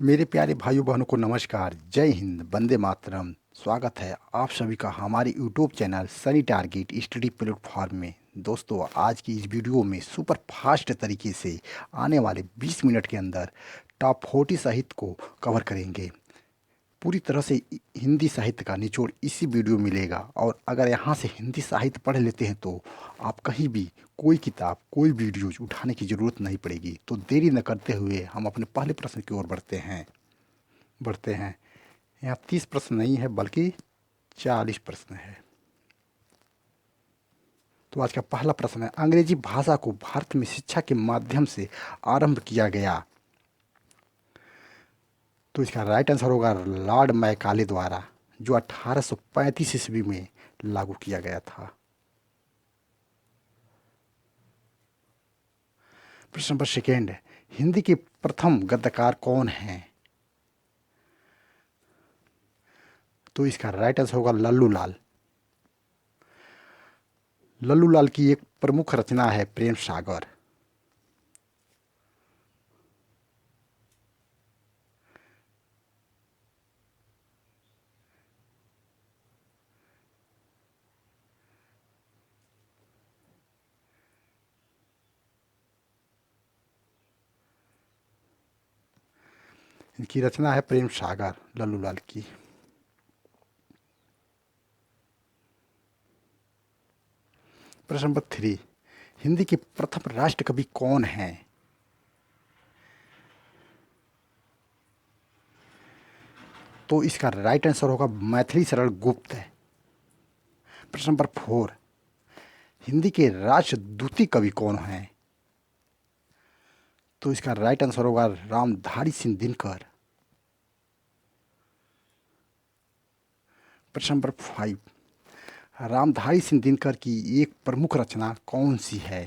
मेरे प्यारे भाइयों बहनों को नमस्कार। जय हिंद, वंदे मातरम। स्वागत है आप सभी का हमारे YouTube channel Sunny target study platform में। दोस्तों, आज की इस वीडियो में सुपर फास्ट तरीके से आने वाले 20 मिनट के अंदर टॉप 40 साहित्य को कवर करेंगे। पूरी तरह से हिंदी साहित्य का निचोड़ इसी वीडियो में मिलेगा। और अगर यहाँ से हिंदी साहित्य पढ़ लेते हैं तो आप कहीं भी कोई किताब कोई वीडियोज उठाने की ज़रूरत नहीं पड़ेगी। तो देरी न करते हुए हम अपने पहले प्रश्न की ओर बढ़ते हैं। यहाँ 30 प्रश्न नहीं है बल्कि 40 प्रश्न है। तो आज का पहला प्रश्न है, अंग्रेजी भाषा को भारत में शिक्षा के माध्यम से आरंभ किया गया। तो इसका राइट आंसर होगा लॉर्ड मैकाले द्वारा, जो 1835 ईस्वी में लागू किया गया था। प्रश्न नंबर सेकेंड है, हिंदी के प्रथम गद्यकार कौन हैं? तो इसका राइट आंसर होगा लल्लू लाल। लल्लू लाल की एक प्रमुख रचना है प्रेम सागर। इनकी रचना है प्रेम सागर, लल्लू लाल की। प्रश्न नंबर थ्री, हिंदी के प्रथम राष्ट्र कवि कौन हैं? तो इसका राइट आंसर होगा मैथिली शरण गुप्त। प्रश्न नंबर फोर, हिंदी के राष्ट्रदूती कवि कौन हैं? तो इसका राइट आंसर होगा रामधारी सिंह दिनकर। प्रश्न नंबर फाइव, रामधारी सिंह दिनकर की एक प्रमुख रचना कौन सी है?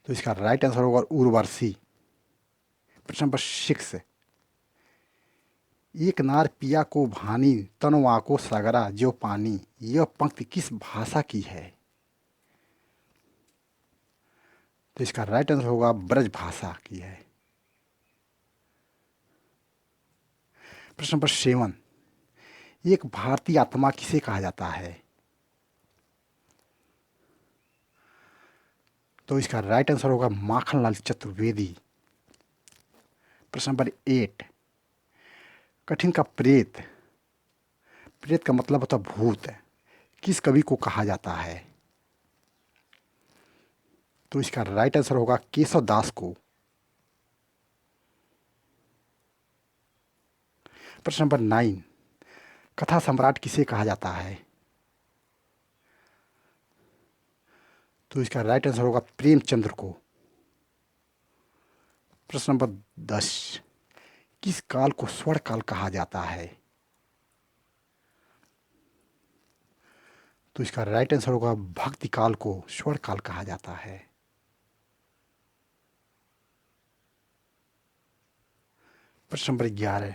तो इसका राइट आंसर होगा उर्वशी। प्रश्न नंबर सिक्स, एक नार पिया को भानी तनवा को सगरा जो पानी, यह पंक्ति किस भाषा की है? तो इसका राइट आंसर होगा ब्रज भाषा की है। प्रश्न नंबर सेवन, एक भारतीय आत्मा किसे कहा जाता है? तो इसका राइट आंसर होगा माखनलाल चतुर्वेदी। प्रश्न नंबर एट, कठिन का प्रेत, प्रेत का मतलब होता भूत, किस कवि को कहा जाता है? तो इसका राइट आंसर होगा केशव दास को। प्रश्न नंबर नाइन, कथा सम्राट किसे कहा जाता है? तो इसका राइट आंसर होगा प्रेमचंद्र को। प्रश्न नंबर 10, किस काल को स्वर्ण काल कहा जाता है? तो इसका राइट आंसर होगा भक्ति काल को स्वर्ण काल कहा जाता है। प्रश्न नंबर 11,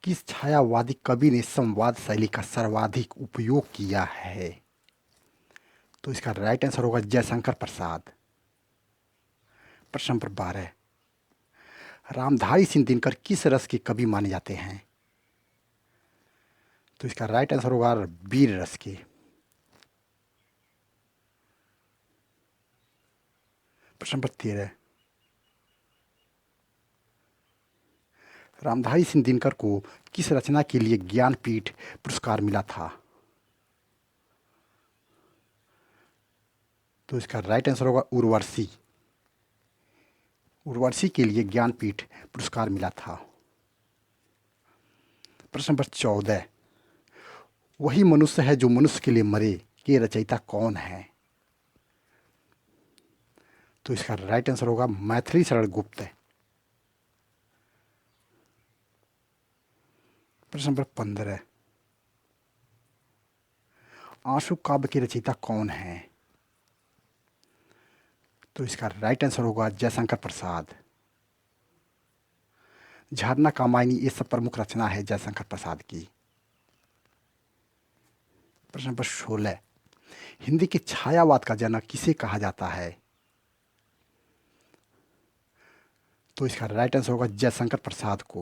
किस छायावादी कवि ने संवाद शैली का सर्वाधिक उपयोग किया है? तो इसका राइट आंसर होगा जयशंकर प्रसाद। प्रश्न नंबर 12, रामधारी सिंह दिनकर किस रस के कवि माने जाते हैं? तो इसका राइट आंसर होगा वीर रस के। प्रश्न नंबर 13, रामधारी सिंह दिनकर को किस रचना के लिए ज्ञानपीठ पुरस्कार मिला था? तो इसका राइट आंसर होगा उर्वशी। उर्वशी के लिए ज्ञानपीठ पुरस्कार मिला था। प्रश्न नंबर 14, वही मनुष्य है जो मनुष्य के लिए मरे के रचयिता कौन है? तो इसका राइट आंसर होगा मैथिली शरण गुप्त। प्रश्न नंबर 15, आंसू काव्य के रचयिता कौन है? तो इसका राइट आंसर होगा जयशंकर प्रसाद। झरना कामायनी ये सब प्रमुख रचना है जयशंकर प्रसाद की। प्रश्न नंबर 16, हिंदी के छायावाद का जनक किसे कहा जाता है? तो इसका राइट आंसर होगा जयशंकर प्रसाद को।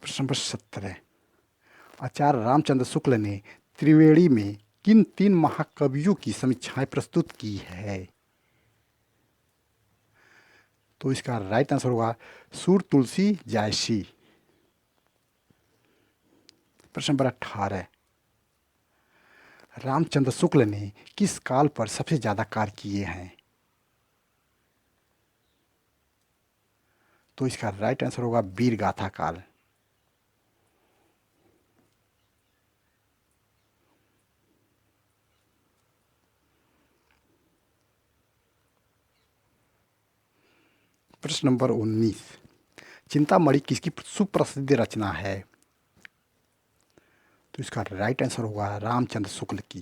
प्रश्न नंबर 17, आचार्य रामचंद्र शुक्ल ने त्रिवेणी में किन 3 महाकवियों की समीक्षाएं प्रस्तुत की है? तो इसका राइट आंसर होगा सूर, तुलसी, जायसी। प्रश्न नंबर 18, रामचंद्र शुक्ल ने किस काल पर सबसे ज्यादा कार्य किए हैं? तो इसका राइट आंसर होगा वीर गाथा काल। प्रश्न नंबर 19, चिंतामणि किसकी सुप्रसिद्ध रचना है? तो इसका राइट आंसर होगा रामचंद्र शुक्ल की।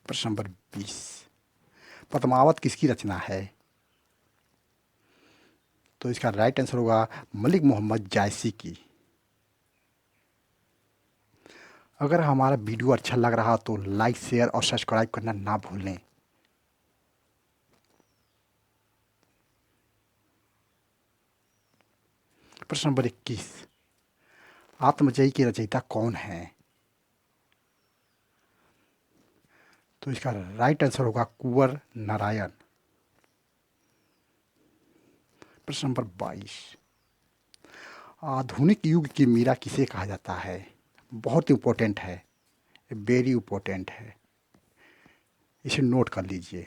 प्रश्न नंबर 20, पद्मावत किसकी रचना है? तो इसका राइट आंसर होगा मलिक मोहम्मद जायसी की। अगर हमारा वीडियो अच्छा लग रहा तो लाइक, शेयर और सब्सक्राइब करना ना भूलें। प्रश्न नंबर 21, आत्मजयी की रचयिता कौन है? तो इसका राइट आंसर होगा कुंवर नारायण। प्रश्न नंबर 22, आधुनिक युग की मीरा किसे कहा जाता है? बहुत इंपॉर्टेंट है, वेरी इंपॉर्टेंट है, इसे नोट कर लीजिए।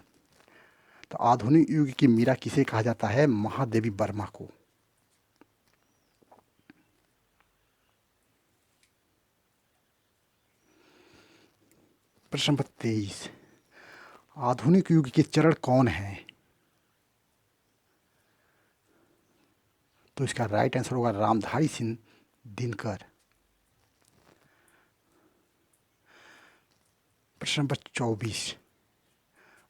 तो आधुनिक युग की मीरा किसे कहा जाता है? महादेवी वर्मा को। प्रश्न नंबर 23, आधुनिक युग के चरण कौन है? तो इसका राइट आंसर होगा रामधारी सिंह दिनकर। प्रश्न नंबर 24,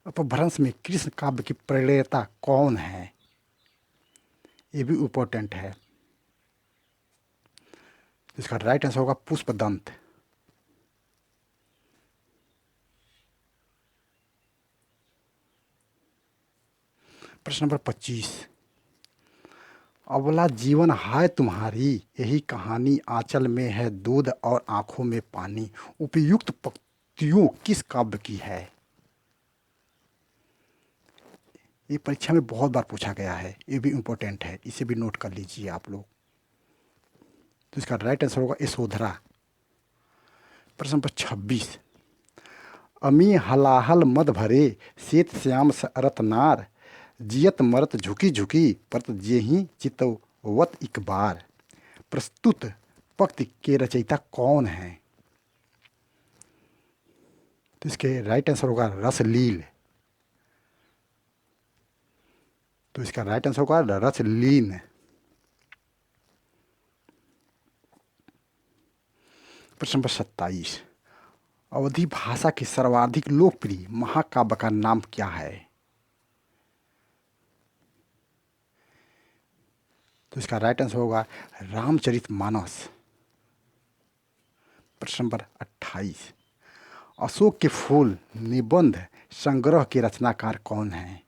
अपभ्रंश में कृष्ण काव्य की प्रणेता कौन है? ये भी इंपॉर्टेंट है। इसका राइट आंसर होगा पुष्पदंत। प्रश्न नंबर 25, अबला जीवन हाय तुम्हारी, यही कहानी आंचल में है दूध और आंखों में पानी, उपयुक्त पंक्तियों किस काव्य की है? ये परीक्षा में बहुत बार पूछा गया है, ये भी इंपॉर्टेंट है, इसे भी नोट कर लीजिए आप लोग। तो इसका राइट आंसर होगा यशोधरा। प्रश्न नंबर 26, अमी हलाहल मद भरे, श्वेत श्याम सरत नार, जियत मरत झुकी झुकी, परत जेहि चितवत इक बार, प्रस्तुत पंक्ति के रचयिता कौन है? तो इसके राइट आंसर होगा रसलील। तो इसका राइट आंसर होगा रसलीन। प्रश्न नंबर 27, अवधी भाषा के सर्वाधिक लोकप्रिय महाकाव्य का नाम क्या है? तो इसका राइट आंसर होगा रामचरितमानस। प्रश्न नंबर 28, अशोक के फूल निबंध संग्रह के रचनाकार कौन है?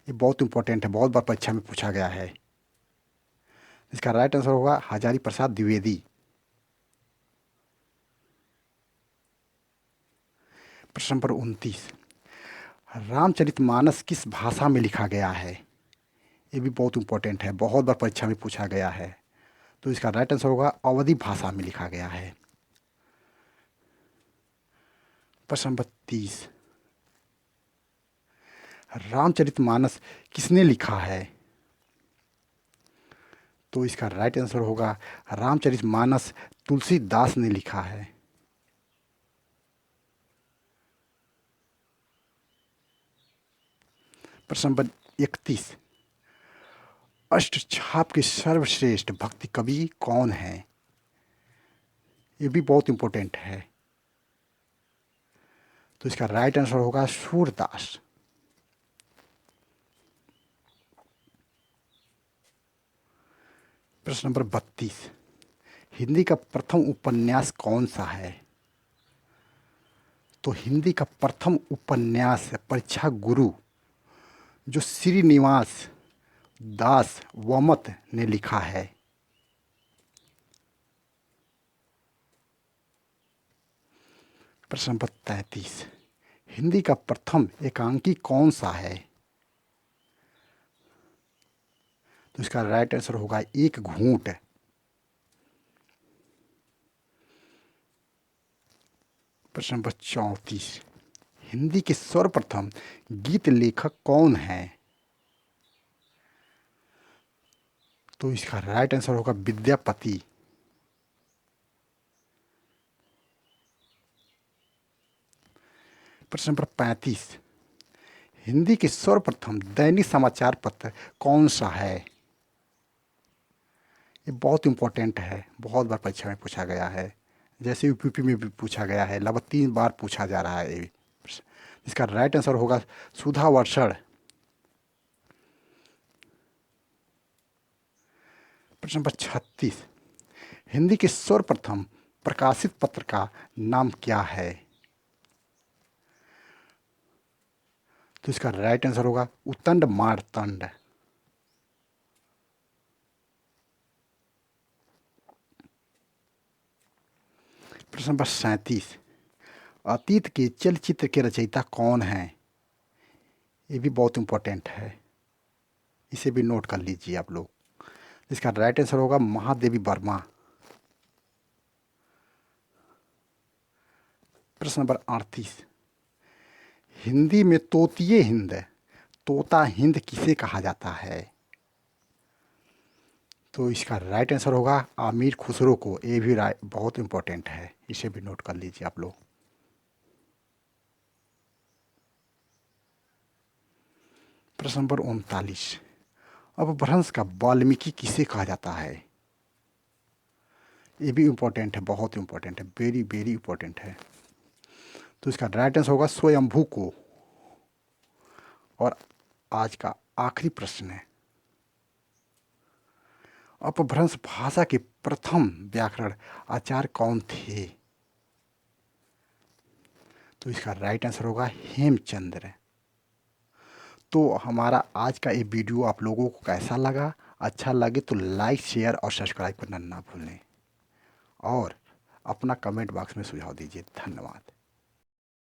ये बहुत इंपॉर्टेंट है, बहुत बार परीक्षा में पूछा गया है। इसका राइट आंसर होगा हजारी प्रसाद द्विवेदी। प्रश्न नंबर 29, रामचरितमानस किस भाषा में लिखा गया है? ये भी बहुत इंपॉर्टेंट है, बहुत बार परीक्षा में पूछा गया है। तो इसका राइट आंसर होगा अवधी भाषा में लिखा गया है। प्रश्न नंबर 30, रामचरितमानस किसने लिखा है? तो इसका राइट आंसर होगा रामचरितमानस तुलसीदास ने लिखा है। प्रश्न नंबर 31, अष्टछाप के सर्वश्रेष्ठ भक्ति कवि कौन है? ये भी बहुत इंपॉर्टेंट है। तो इसका राइट आंसर होगा सूरदास। प्रश्न नंबर 32, हिंदी का प्रथम उपन्यास कौन सा है? तो हिंदी का प्रथम उपन्यास परीक्षा गुरु जो श्रीनिवास दास वमत ने लिखा है। प्रश्न नंबर 33, हिंदी का प्रथम एकांकी कौन सा है? तो इसका राइट आंसर होगा एक घूंट। प्रश्न नंबर 34, हिंदी के सर्वप्रथम गीत लेखक कौन है? तो इसका राइट आंसर होगा विद्यापति। प्रश्न नंबर 35, हिंदी के सर्वप्रथम दैनिक समाचार पत्र कौन सा है? ये बहुत इंपॉर्टेंट है, बहुत बार परीक्षा में पूछा गया है, जैसे यूपी में भी पूछा गया है, लगभग 3 बार पूछा जा रहा है ये। इसका राइट आंसर होगा सुधा वर्षण। प्रश्न नंबर 36, हिंदी के सर्वप्रथम प्रकाशित पत्र का नाम क्या है? तो इसका राइट आंसर होगा उतंड मारतंड। प्रश्न नंबर 37, अतीत के चलचित्र के रचयिता कौन हैं? ये भी बहुत इंपॉर्टेंट है, इसे भी नोट कर लीजिए आप लोग। इसका राइट आंसर होगा महादेवी वर्मा। प्रश्न नंबर 38, हिंदी में तोतिए हिंद तोता हिंद किसे कहा जाता है? तो इसका राइट आंसर होगा आमिर खुसरो को। ये भी बहुत इंपॉर्टेंट है, इसे भी नोट कर लीजिए आप लोग। प्रश्न नंबर 39, अपभ्रंश का वाल्मीकि किसे कहा जाता है? ये भी इंपॉर्टेंट है, बहुत इंपॉर्टेंट है, वेरी वेरी इंपॉर्टेंट है। तो इसका राइट आंसर होगा स्वयंभू को। और आज का आखिरी प्रश्न है, अपभ्रंश भाषा के प्रथम व्याकरण आचार्य कौन थे? तो इसका राइट आंसर होगा हेमचंद्र। तो हमारा आज का ये वीडियो आप लोगों को कैसा लगा? अच्छा लगे तो लाइक शेयर और सब्सक्राइब करना ना भूलें और अपना कमेंट बॉक्स में सुझाव दीजिए। धन्यवाद।